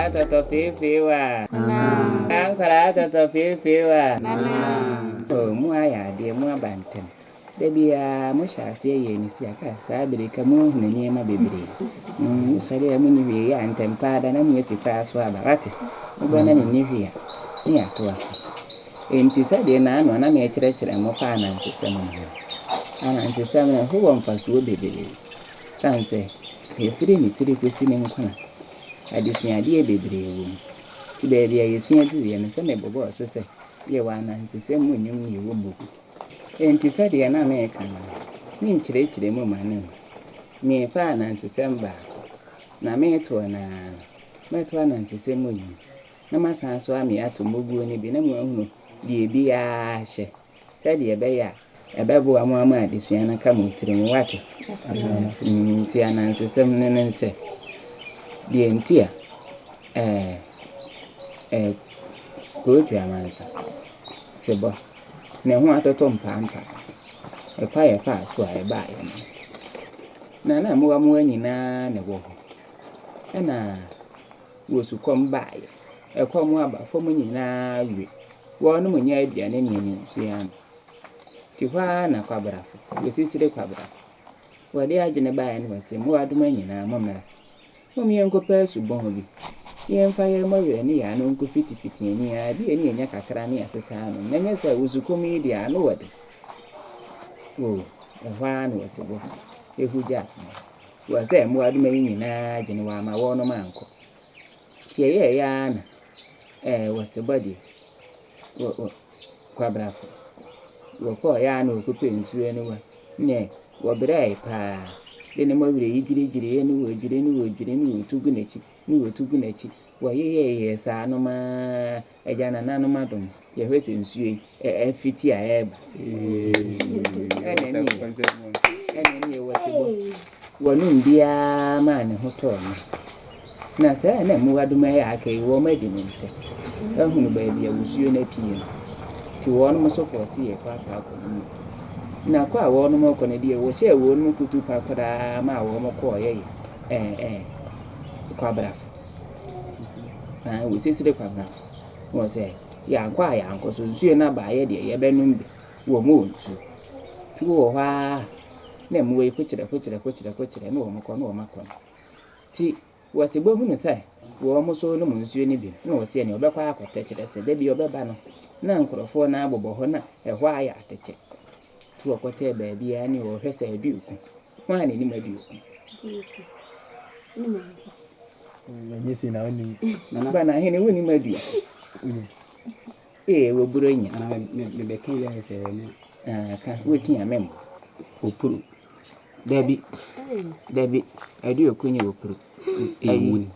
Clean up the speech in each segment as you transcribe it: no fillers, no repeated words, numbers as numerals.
Ankara toto fewa. Ankara toto fewa. Mu aya de mu abantem. Debia mo hyase ye ni si aka saa bereka mu hunu niema bebre. Sori amu ni wi ya antempa da na mu esika so abarate. Mo na ni wi ya. Ni ato aso. Enti sa de na ano na me kyerɛkyerɛ mo fa na nsesem no. Ana nsesem no ho wɔ mfasuo bebre. Sanse efiri ni tiri kwesi ne nkwana. Adesuade bebre wo. Ti be bia yesua du ye no se me bobo so se ye wa na nsesem mu nyum ye wo mbogu. Enti sa de na me ka no. Ni nkyerɛkyerɛ mu mane. Me fa na nsesem ba. Na me to na nsesem mu nyum. Na masan so ame ato moguo ni bi na mu ahunu die bia hye. Sa de be ya ebebo amu adesua na ka mu tiri mu wate. Ti anansesem ne nse. Die ntia kotu amansa. Sebo. Ne ho atoto mpampa. Ekwa ye fa so a eba ye no. Na mu anyina ne wo ho. Na wo su kom ba ye. Ekwa mu aba fo mu nyina wi. Wo no mu nya aduane ne nsu ya no. Ti hwa na kwabrafo. Wo sisire kwabrafo. Wo de agene ba ye no wase mu adoma nyina momra. Mo mi enkopa subon bi. Yemfa ye mo we ni ya no nko fiti ni ya bi eni enya kakra ne asesa no. Menye se wo su kom yi dia no wode. Ehwa na wase bo. Ehuja. Wo se mu adoma nyina agene wa ma wo no manko. Ti ye ya na wase body kwabrafo. Wo ko ya na okupe nsu eni wa. Ne wo brai pa. Dene mo wire yigire eni wo tugu nechi. Wo ye sa no ma ejana na no madum. Ye hwese nsu fiti a eba. Eni wase bo. Wo no mbia ma ne hoto no. Na se na mu aduma ya akai wo ma di ni nte. Ehunu ba bia wusuo na pie. Ti wo no mo so ko si ye kwa ko ni. Na kwa wo no mo ko ne die wo che wo no kutu pakora ma wo mo ko ye kwa brafo. Wo sisire kwa brafo. Wo se ya kwa ya anko so nsuo na ba ye de ye benum bi wo mo nsu. Ti wo hwa na mu we kukyere na wo mo ko na wo makọ. Ti wo se bo hunu sai wo mo so no mo nsuo ni bi na wo se ne obekwa akote kyere se de bi obeba no na nkrofo na abobo ho na ehwa aya ateke. Ti wo kote ba bia ni wo hwese aduku. Kwa ni ma aduku. Menye si na oni. Ba na hene woni ma aduku. Wo buronya. Na me be kan ya se ni. Ka woti amem. Opuru. Dabi aduku nya opuru. Ewuni.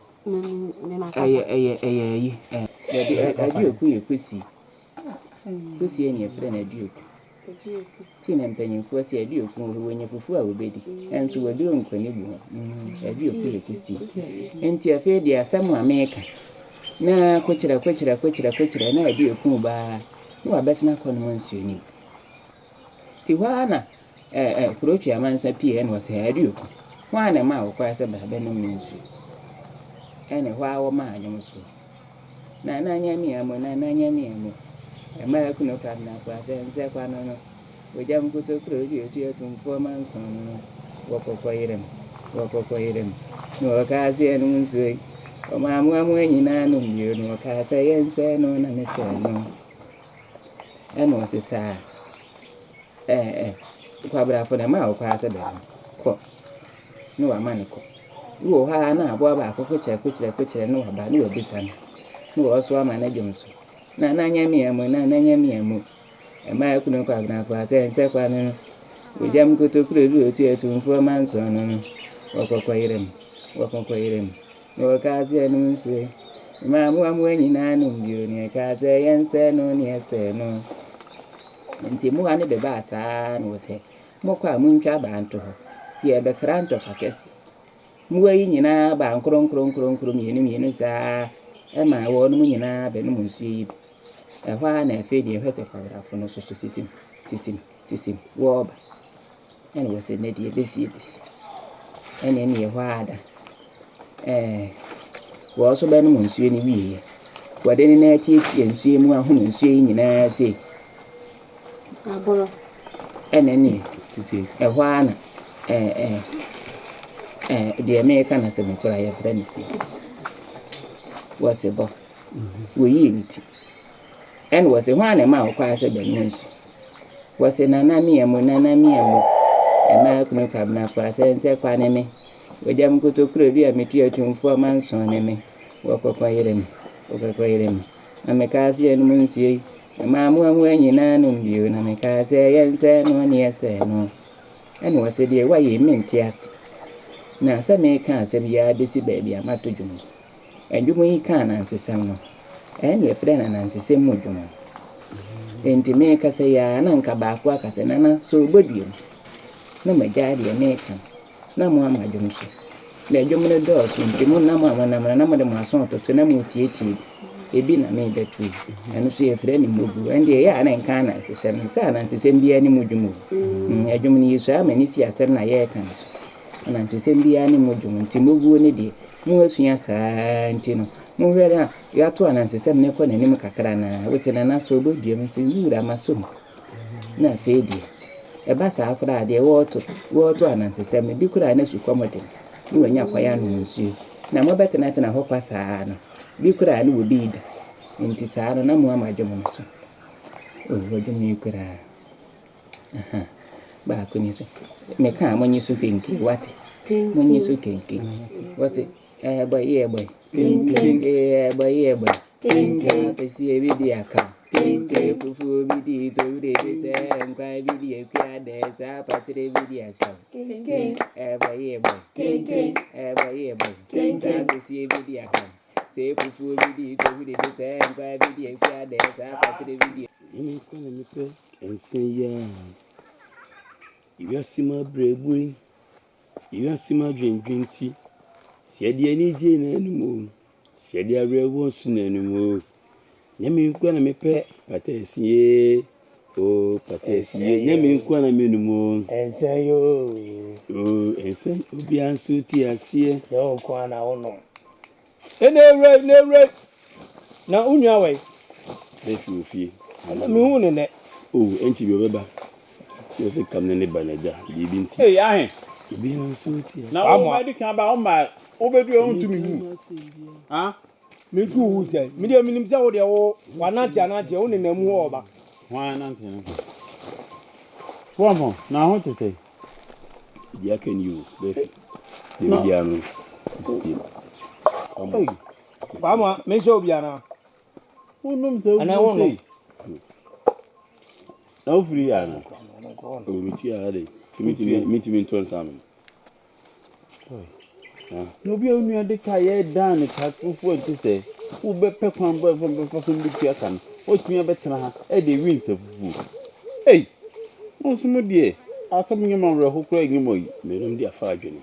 Dabi aduku ye kwesi. Kwesi enya frɛ na aduku. Ti na mpanyimfo se aduku wo nya fufu a obedi. Enso waduro nkoni bu ho. Aduku ye kwesi. Enti afi dia asɛm Amerika. Na kokyira na aduku ba. Na wabɛsena kɔ no nsuo ni. Ti hwa na kurotu amansa pie na wase aduku. Hwa na ma wo kwa se ba benum nsuo. Ene hwa wo ma anyum so. Na anya mi amo. Ema kuno kwa na kwa se nse kwa no. Wojam kuto kurotu etu tumfo manso no. Wokokoyirem. No ka se enu nsuo. O ma amu anyina no mbio no ka se yense no na ne se no. Eno osisa kwa brafo na ma kwa se ba ko no wa mane ko wo ha na abo ba ko kukyere no wa ba no obisa no wo so ama na jomso na anya mi amu ema kuno kwa brafo ase nse kwa no ejam kotokuro bi otu etumfo manso no wokokoyirem no ka se enu nsuo ma amu anyina no mbio ni ka se yense no ni ese no. Nti mu ane de ba saa no se mo kwa muntwa ba nto ho ye be kranto pakesi mu ayi nyina ba nkron mienu saa ma wo no nyina be no nsu yi ehwa na efe de hwese kwabrafo no so sisim wo ba ene wo se ne de besi ene ne ehwa ada wo so be no nsuo ni wiye wode ni na tie nsuo mu ahu nsuo yi nyina sei aboro eneni sisi ehwa na de me kana se me kura ya friend si wose bo wo yi nti en wose hwa na ma kwa se be nsu wose nana mi emu ema kuma kwa na kwa se nse kwa ne me wejam kuto kuro bi a meti atumfo manso ne me wokokwa yerem na me ka se enu nsuo ma mu anyina no bio na me ka se yense no ne ese no en wose de wa ye menti ase na se me ka se bia besi ba bia mato dwum endwum yi ka na nsesem no en ye frɛ na nsesem mu dwum enti me ka se ya na nka ba ko aka se na so bodiem na magya de me ka na mo amadwum so na dwum no do so enti mo na mo amana na mo de mo aso to na mo tietie ebi na me betu eno so ye frɛ ni mogu ende ya na nka na nsesem sa na nsesem bia ni modwum adwum ni yesu amani si asem na ye ka na nsesem bia ni modwum enti mogu ne de mo asua saa enti no mo hwere ya to na nsesem ne ko na nim kakra na wo se na so bodiem se wura masom na fedi eba sa akra de wo to na nsesem bi kura na su komode ni wanya kwaya no nsu na mo betena tena ho kwa saa no bi kura na wo bi da enti saa no na mo amadwom so wodwom ni kura ba ko ni se me ka mo nyi so senki wate mo nyi so kenki wate boy boy pesi e bi aka fufu bi di to de se nkwa bi di e kwa de sa patire bi di asa boy sa pesi e bi di aka se fufu bi di to de se nkwa bi di e kwa de sa patire bi di ni ko na mi pe ensen ya iwasima bregbu iwasima dwendwenti siade ani je na anumo siade arewo su na anumo nyame nko na mepe patesie nyame nko na menumo ensen yo ensen obi anso ti asie yo kwa na wono ene na unwa we efie na me hu ne enchi bi obeba yo se kamne ne banaja bibi nti ahe obi anso ti asie na wo ma kan ba o ma obedu o ntumi hu me tu hu se me de minim se wo de wo wanante wo ne namu ho oba wanante no Wamo na ho te say dia can you befi de dia no Vamos, me show biana. Unum se ana say no free ana o mi ti ade timi ton sam no bi onu ade ka ye dan ka fufu enti se wo be pe kwan bo so bi ti aka no o timi betena ha e de win se fufu onso mo die asam nyema wre hokura nyemo yi menum dia fa adwene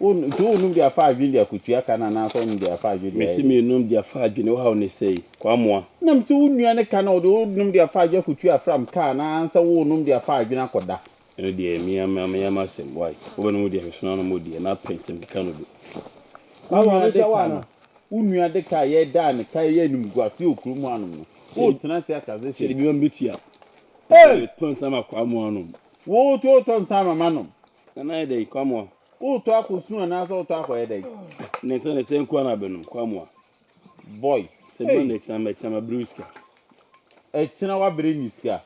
onum dia fa adwene dia kutu aka na so num dia fa adwene mesi menum dia fa adwene wo ha ne sei kwamoa nam se wonua ne ka na onum dia fa adwene kutu afram ka na ansa wo onum dia fa adwene akoda ene dia miyama sem why wo no dia so na mo dia na pensem bi ka no do Mama ne shawana wonua de ka ye da ne ka ye nim guase okurum anum no wo tena se aka ze shiri bi ma bitia ton sama kwamo anum wo to ton sama manom na dey kwamo wo to akosu na so to akoye dey ne se nko na benum kwamo boy se bon ne chama bruska china wa bere niska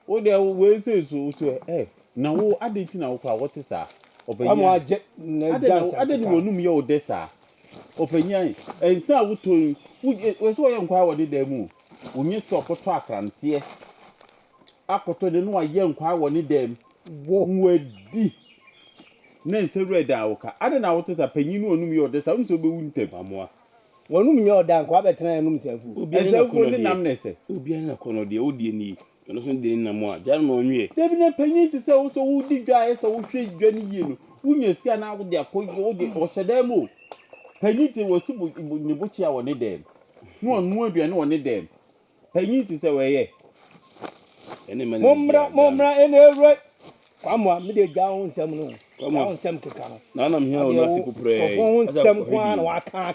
wo de we se so to na wo adenti na wo kwa wote sa obenya kwamo aje na jasa adeni wonum ye ode sa openyan ensa wo to we so ye nkwa wode da mu onye so koto akrantie akoto de no aye nkwa woni dem wo nwadi na nse red awuka ade na woto sa panyin no onum ye ode sa unso be wuntem amoa wonum ye oda nkwa betena enum safu esafu ni nam nese obi na kono de odi ni no so de ni nam a jar no onwie debi na panyin ti se wo so wudi dwa ye se wo hwe dwa ni yie no wunya sia na wo de akoyo de o hyedam o panyin ti wo si ni buchi a woni dem no onu aduane woni dem panyin ti se we ye ene man momra ene ere kwamo me de ga ho nsam no on sem keka no na me here o na sikupre on sem kwa na wa ka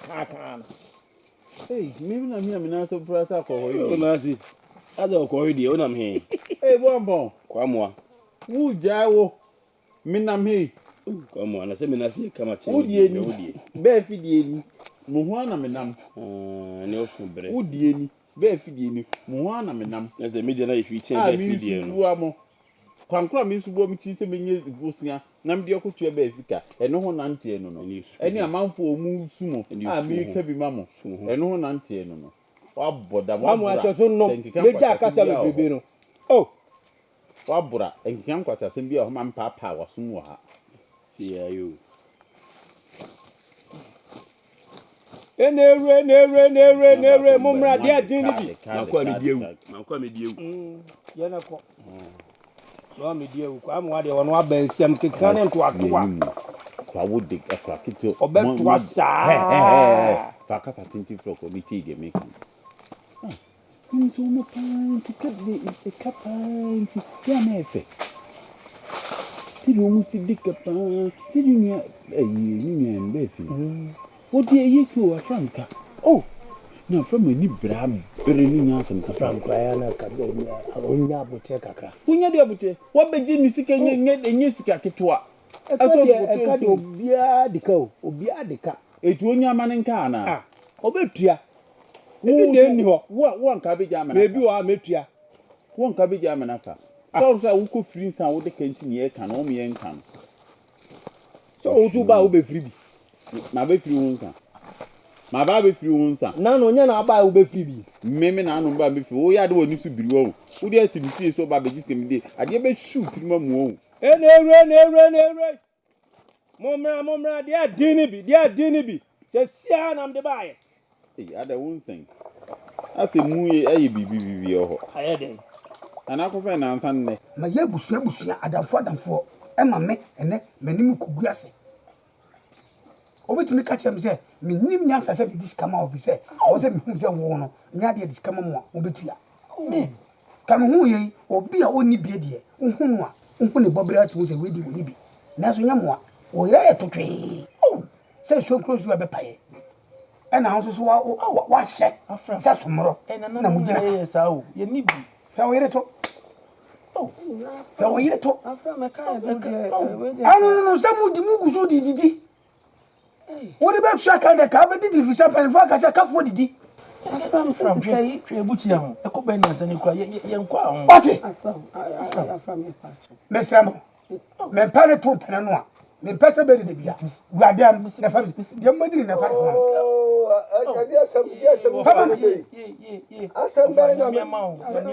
hey me na me so pura sa ko hoyi o na si ada ko hoyi o na me here hey bon kwa moa wu jawo me na me kwa moa na se me na si kama che udie ni be fidie ni mo ho na me nam ne o so bre udie ni be fidie ni mo ho na me nam na se media na ifi chen be fidie no kwankra me subo mi chi se menye bosia na me de okotua be afika eno ho nante eno no eni amanfo omu sumo mi ka bi mamo eno ho nante eno no wa boda wa mamu achoso no meja akasa bebe no oh wa bura enkikan kwasa sem bi o ma mpa wa sum wo ha si ayo enere mumra dia din bi makwa me di ewu ye na ko no me di ewu kwa mu ade wono abansem keka ne nto akwa kwa wodi akwa kito obetwa saa fa kasa tinti fro ko mi ti de make nso mo pan to cut the kapan si ya mefe ti lo mu si dikapan ti ni ni mbefi wodi eyiku afranka oh na from ani bra bere ni nyansa nka franka ya na ka do onya abote kakra kunya de abote wo beji ni sika nye sika ketwa aso eka de obia dika etu onya mane nka ana obetua ebi na eni ho wo nka beji amana mebi wa metua wo nka beji amana ka so so wo ko free san wo de kanti ni e ka na o me nka no so o tu ba wo be free bi na be free won ka ma ba be free won sa na no nya na ba wo be free bi meme na anu ba be free wo ya de woni su biri wo wo de asi bi so ba be gisem de ade be shoot ma mu wo enere momra dia dini bi se sia na mde bae ada won sen ase mu ye aye bibi ho aye den ana ko fe na ansan ne ma ye busua adamfo e ma me ene manim kugu ase obetumi ka chem se me nim nya sase bi diskama obi se o se me hu se wo no nya de diskama mo a obetua ka me hu ye obi a oni bie de hu no a hu ne bobere ati wo se we di oni bi na so nya mo a o ira e totwe se so close we be paye e na ho so wa hye se somro na mu gina ye sa o ye ni bi fa wo ire to fa wo ire to afra me ka be no se mu di mu guso di what about shaka de ka be di fi champagne fa ka ka fo didi afra me twe buti ya ho e ko be na sani kwa ye nkwa ho ati afra me pa mesramo me pare to pena no a me pese be de bia wuadam na fa de modiri na pare oh adi asem asem be na me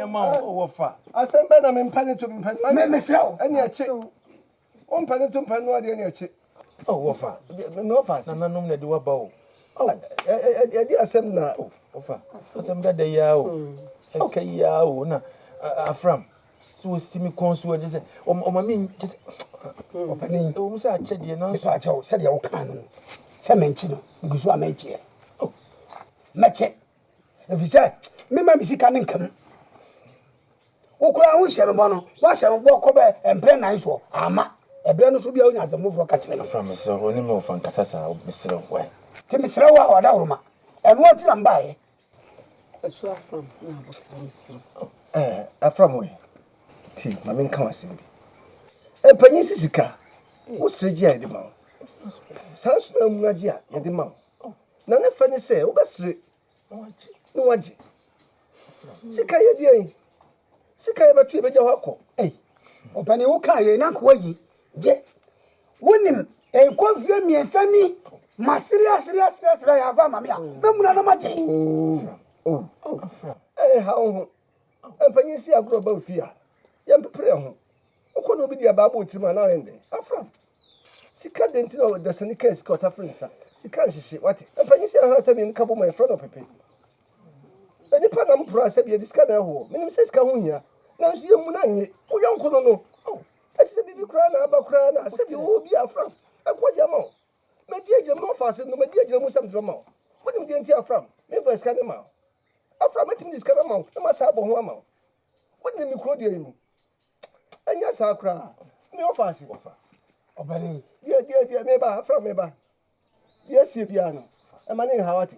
ma o wo fa asem be na me mpane to me mesrao ani ache on mpane to mpane no adi ani ache oh wo fa no fa na nanom na di wa ba o adi asem na wo fa asem da ya o okay ya o na afram so simi konso je se o ma me just opani o musa ache de na so ache se de wo kan no se menchi no bigusu amechi meche efise me ma misika ne nkam okura hu hye me bono wa hye me bo ko be empre nan so ama ebe no so bia onya asem fo ka kire no afram so oni me ofan kasasa o misre wa ti misre wa oda horoma eno ati ambae so afram na botre misre afram we ti ma me nka wasem bi empanyi sisika wo sreji a de ma sansu na mu aji a ye de ma na ne fa ni se wo besre no waje sika ye de yin sika ye batu e beja ho akọ opani wo ka ye na ko yi je wonim ko vie miensa ni ma serious ya va mama ya na mu na ma je ha ho empanyi si agro ba ofia ye mpepere ho okọ no bi dia ba bo tirima na ende afram sika denti no da sani ka sika ota frensa sika nhihye wate empanyi si ha ta mi nka bo my friend opepe eni pa na mpro asa bi sika na ho minim se sika ho hia na nso ye mu na nye wo yanko no ati se bibi kura na aba kura na se bi wo bi afram akwaje ma me die je mo fa se no me die je mo sam dro ma wonim die nti afram me fa sika ne ma afram ati mi sika na ma e ma sa bo ho ama wonim mi kro die mu anya sa kura me ofa se Obani. Dear, meba, from meba. Yes, you piano. A man in Hawati.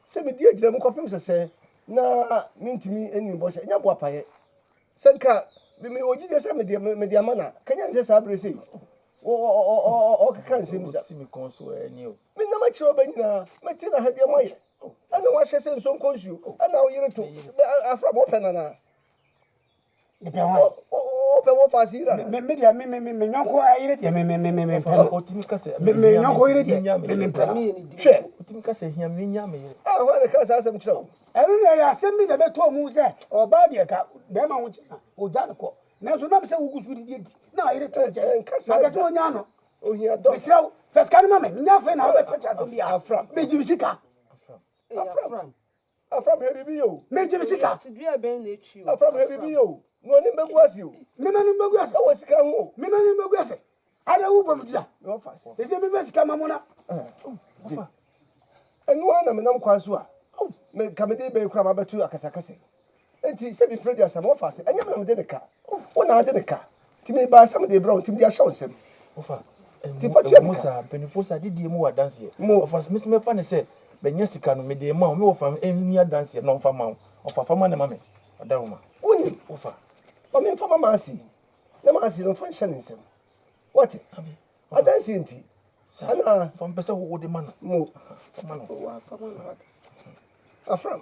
Send me dear Jim Coppims, say, na, mean to me any bush, and Yabuapaye. Senka, we may just have media mana. Can you just have received? Oh, can't see me console and you. Me no much Benina, Matina had your money. I know what she said, some calls you, and now you're to from open. Open what I see. Media, me, uncle, I eat it, me, Otimika said, me, uncle, eat it, share. Otimika said, hear me, yammy. I want to cast some trouble. I don't know, send me the better moves there, or body a cat, Bema, or Janico. Now, so never say who goes with it. Now, I return and Casano. Oh, here, don't show. First, can mamma, nothing out of the chat be out from. Major Sika. From Heavy Bio. Major Sika. From Heavy Bio. No name was you. Mimman was come. Mimman was. I don't know. No fuss. Is it best come, Mamma? And one of them Quasua. Oh, make comedy bay cram about 2 Akasakasi. And he said, be pretty as some of us. And you did a car. One out of the car. To me by some of the brown, Tim shows him. Musa, Benefosa did the more dance here. More of us, Miss Mefan said, Benyasica made the amount more from any near dance here, non from mount, or for Famana Mammy, or Dama. Only offer. I mean, for Mamma, the Massy don't function in some. What? I don't see it. From Pesa who the man more. From.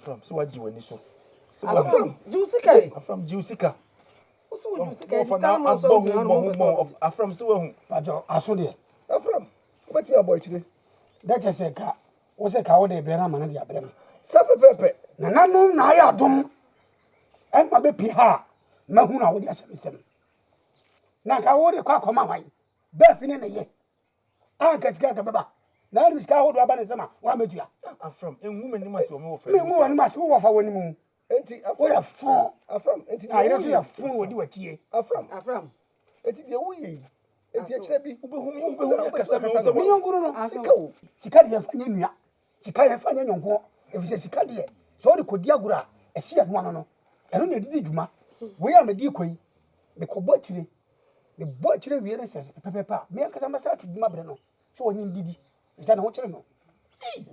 From so what you when you saw. From Jusica. From Jusica. For now, I'm going from so I saw there. From what you are boy today? That is a car. Was a cow de Brenham and the Abraham. Supper Pepe. Nano Naya Dum. And my baby ha. Mahuna would ask me some. Naka would a cock on my mind. Beth in a year. I can't get a baba. Now we scout Rabanazama. What made you? I'm from a woman you must move. Me one must move off our honeymoon. We are from. I don't see a fool would do a tea. From. It is the way. It is a baby who Sicadia Fania. Sicaya Fania. If you say Sicadia, so the Kodiagura, a sea of one. I don't need Diduma. We are a decoy. The Cobotry. The butchery really says, Papa, me because I must have to do my brano. So when you did. Is that what you know?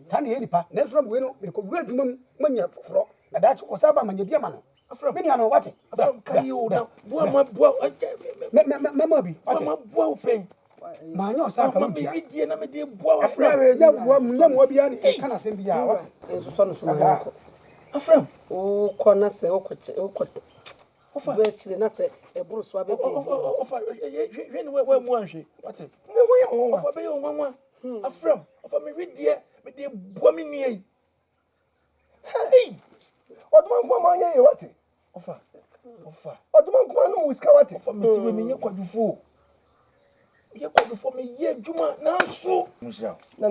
Sandy Edipa, next from Willow, because we'll do money for that's what's up. I'm dear man. From many know what? From Cayo, my boy, Mamma, I'm paying. My nose, I'm a dear boy. One will be on a kind of same hour. A friend. Oh, corner say, virtually nothing. A bull swab. When was she? What's it? No, a friend of me, dear, but dear woman. Hey, what one what? Offer. What one who is coward for me to women you could do fool. You could do for me, yeah, Juma, now so. No,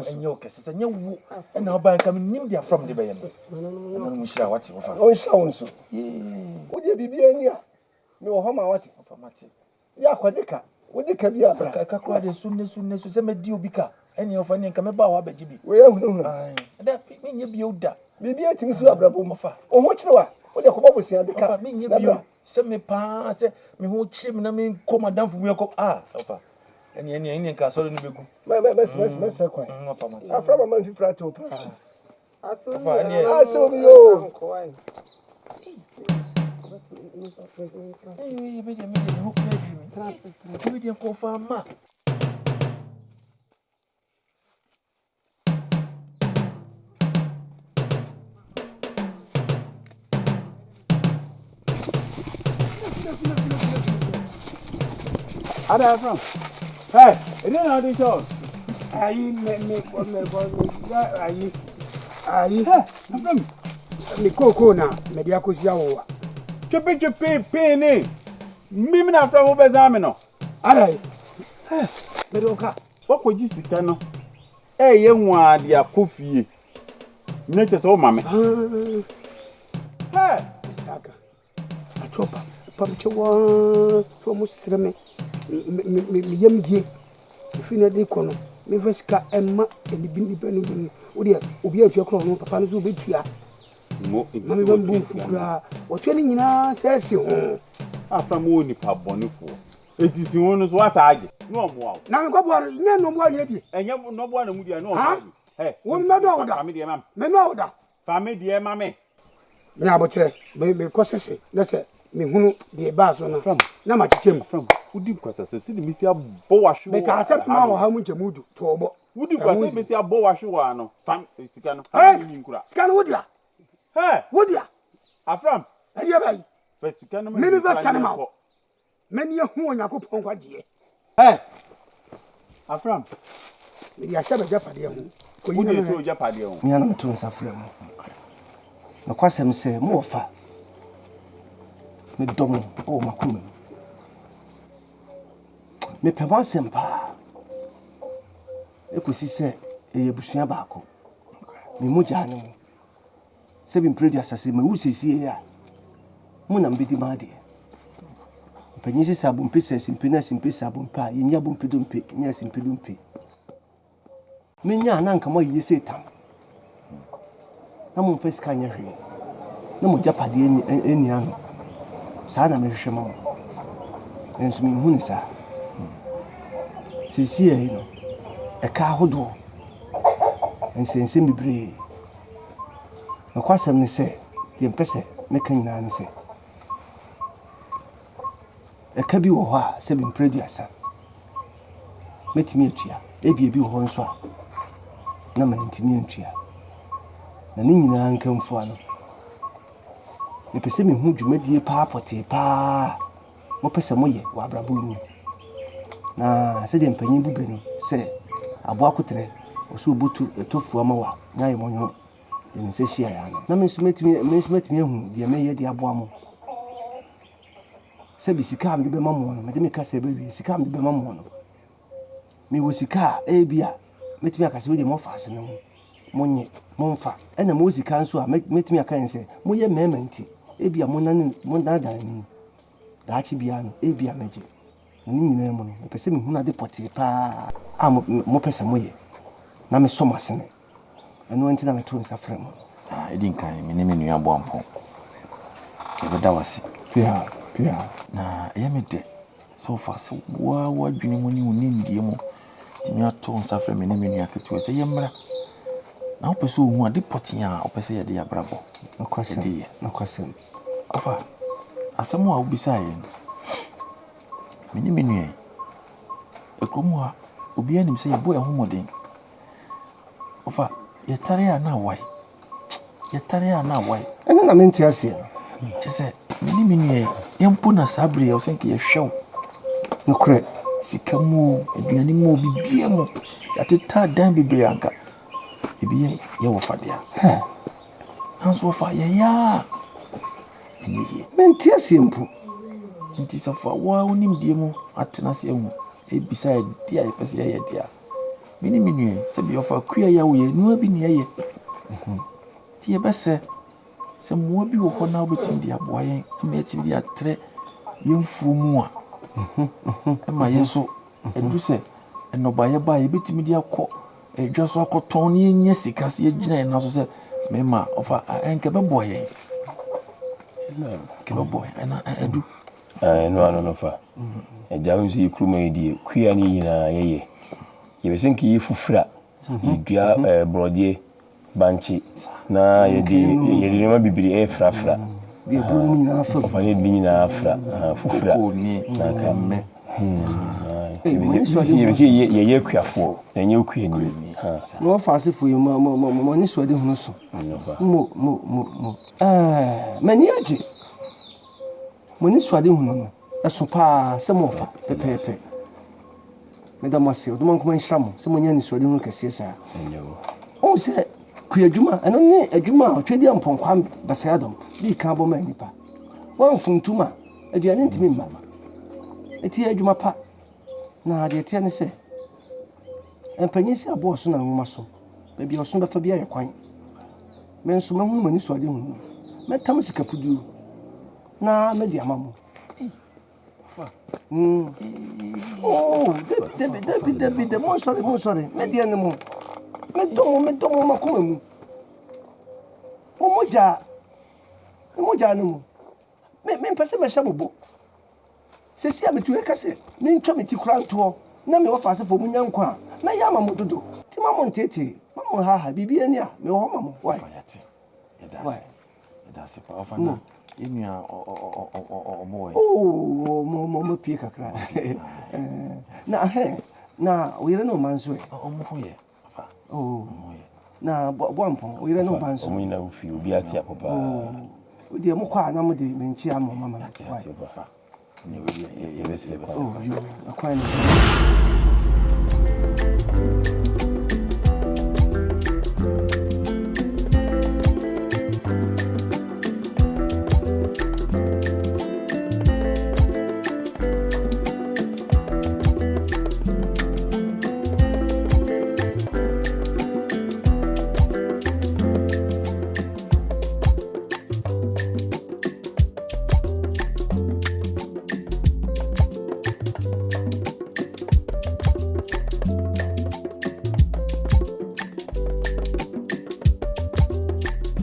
and your kisses and you and now by coming India from the bay. No, what? Oh, sounds so. Would you be near? No, how much of a matter? Yeah, Quadica. Would you come here? I cried as soon as some Dubika. Any of any come about Baby. Well, no, that mean you be old. Maybe I think so, Abrabomofa. Oh, much lower. What you come say the car mean you send me pass me who chim and I mean come down from your cock. Ah, and any castle in the book. My best, quite. I'm from a month flat to I saw you. Ada from. Hey, it didn't know the show. Aye, From. Me cocoa now, maybe I could show. Penny. Mimina from Obezamino. Aye, Medoka. What would you sit down? Hey, young one, dear coffee. Nature's old mammy. Hey, Saka. A chopper. Pumped one so much ceramic. Me yam gay. If you know the corner, me first car and ma and the binny penny. Would you have your crown? Papa will be here. Mammy won't move. What's your name? Says you. After more nipa bonifo. It is the one who was age. No more. Na me ko nya no mo ne bi. Enya no bo na mu dia no. Hey, wo me do oda. Family mam. Me no oda. Family dia mame. Me abotire. Me ko sese. Na se me hunu de ba so na. Na ma chichem. Wudi kwasase si mi si abo wahwe. Me ka se ma wo ha mu nchemudu to obo. Wudi kwasase mi si abo wahwe wa no. Fam sika no. Hey, sika no wodia. Hey, wodia. Afram. Ade ya bai. Fe sika no me vest kan ma. Me ne hu Onyankopon kwaje. Hey. Afram. Me dia sha be japade hu. Ko yi na so japade hu. Me anam to nsafra mu. Na kwasem se mo fa. Me dom o makuma. Me peba sempa. Ekosi se eye busua baako. Me moja no. Se bi mpredi asase me wusesi ya. Mo na mbedi maade. Panyisi sabumpe se simpena simpe sabumpa yenya bumpe dompe nya simpe dompe. Menya na nka mo yese tam. Na mo mfa sika nya hwe. Na mo japade eni ano. Saa na me hwehwe mo. Enso me hu ni saa. Sisi e no. E ka hodo. Ensense mibre. Na kwasem ni se ye mpese meka nyina ni se. E ka bi wo ho a se bi mpredi asa. Metimi atua. Ebi wo ho nso a. Na ma ntimi atua. Na ni nyina nkamfo ano. Me pese me hu dwumadie pa pote pa. Mo pese mo ye wa abrabo ni. Na se de mpanyin bu benu se abo akotre oso obutu etofu ama wa na ye monyo ni se hia ya na me nsumetimi hu de me ye de abo amo se bi sika am de be mamo no me de me ka se be wi sika am de be mamo no me wo sika e bia metimi aka se we de mo fa ase no monye monfa ena mo sika nso a metimi aka yen se mo ye mema nti e bia mo dada ni da chi bia no e bia meje ni nyina mu no pese me hu na de pote pa a mo pese mo ye na me soma sene eno nti na me to nsafra mo edin kan me ne me nua bo ampo e be da wase pia na ye me de so far so wa dwene mu ni woni ndie mu ti me ato nsafra me ne me nua ketu se ye mra na opese ohu ade pote a opese ye de ya brabo na kwasem afa asemo a obisa ye me nua ekomu a obi anim se ye boy ahomoden ofa ye tare a na wai ena na menti ase chese me nua ye mpo na sabre o senke ye hwew no kre sikamu aduane mu bibia mu yateta dan bibia anka ebi ye wo fadea anso fa ye ya eniye menti ase mpo nti safa wa onim die mu atena se hu ebisa dia ye pese ye dia me nua se bi ofa kua ya wo ye nua bi ne ye ti ye bese se mo bi wo hɔ na obetim dia boa yen me etim dia tre yemfu mu a ma yeso edu se enobaye ba ye betim dia kɔ edwa so akɔtɔn ne nya sika se yegyina na so se me ma ofa enke be boa yen ke be boa na edu no fa eja unsi ikruma yedie kua ni nyina yeye yebese nki yefufura yedua brodie banchi na yedi ma bibiri efrafra bi buru ni na fa fa ne bi nyina afra fufura na ka me ye kuafo na nye kua ni no fa se fu mo ni so de hu so mo mani aje mo ni so de hu no eso pa se mo fa pepepe me da mase o do man ko man hram se mo nya ni so de hu kese sa o se kuadwuma eno ne adwuma twedi amponkwa basayadom di kan bo ma nipa wan funtuma aduane ntimi mma eti adwuma pa na de tie ne se empanyisi abo so na nwoma so ba bia so ba fa bia yakwan menso mahunu mani so ade hu metam sikapudu na media mamo oh de mo sorry media ne mo medomo makoma mu moja ne mo me mpese me hya bobo sesi a metu ekase me ntwa me ti kura nto na me ofa asefo mu nyankwa na ya ma mododo ti ma mo ntete ma mo ha bibi ani a me ho ma mo why yate yedase pa ofa na enua oboy mo pie kakra na na oyere no manso e omo ho ye afa na boampon oyere no manso omo ina ufi obi ati akopa odi mo kwa na mo de me nchi ama mama na ati afa ye be se akwa ni